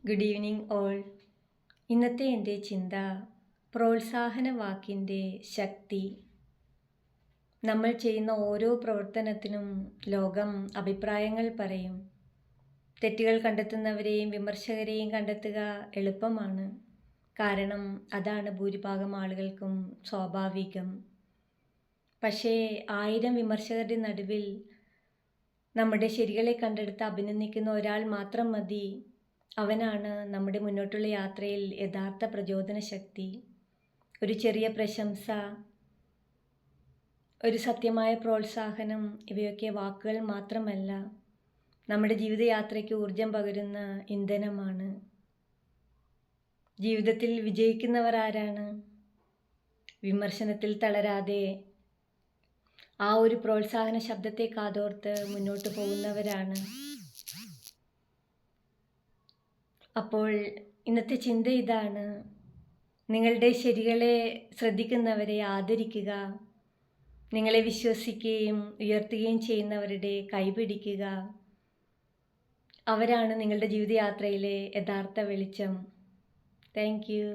Good evening all. ഇന്നത്തെ എൻ്റെ ചിന്ത പ്രോത്സാഹന വാക്കിൻ്റെ ശക്തി. നമ്മൾ ചെയ്യുന്ന ഓരോ പ്രവർത്തനത്തിനും ലോകം അഭിപ്രായങ്ങൾ പറയും. തെറ്റുകൾ കണ്ടെത്തുന്നവരെയും വിമർശകരെയും കണ്ടെത്തുക എളുപ്പമാണ്. കാരണം അതാണ് ഭൂരിഭാഗം ആളുകൾക്കും സ്വാഭാവികം. പക്ഷേ 1000 വിമർശകരുടെ നടുവിൽ നമ്മുടെ ശരികളെ കണ്ടെടുത്ത് അഭിനന്ദിക്കുന്ന ഒരാൾ മാത്രം മതി. അവനാണ് നമ്മുടെ മുന്നോട്ടുള്ള യാത്രയിൽ യഥാർത്ഥ പ്രചോദന ശക്തി. ഒരു ചെറിയ പ്രശംസ, ഒരു സത്യമായ പ്രോത്സാഹനം, ഇവയൊക്കെ വാക്കുകൾ മാത്രമല്ല, നമ്മുടെ ജീവിതയാത്രയ്ക്ക് ഊർജം പകരുന്ന ഇന്ധനമാണ്. ജീവിതത്തിൽ വിജയിക്കുന്നവർ ആരാണ്? വിമർശനത്തിൽ തളരാതെ ആ ഒരു പ്രോത്സാഹന ശബ്ദത്തെ കാതോർത്ത് മുന്നോട്ട് പോകുന്നവരാണ്. അപ്പോൾ ഇന്നത്തെ ചിന്ത ഇതാണ്: നിങ്ങളുടെ ശരികളെ ശ്രദ്ധിക്കുന്നവരെ ആദരിക്കുക. നിങ്ങളെ വിശ്വസിക്കുകയും ഉയർത്തുകയും ചെയ്യുന്നവരുടെ കൈപിടിക്കുക. അവരാണ് നിങ്ങളുടെ ജീവിതയാത്രയിലെ യഥാർത്ഥ വെളിച്ചം. Thank you.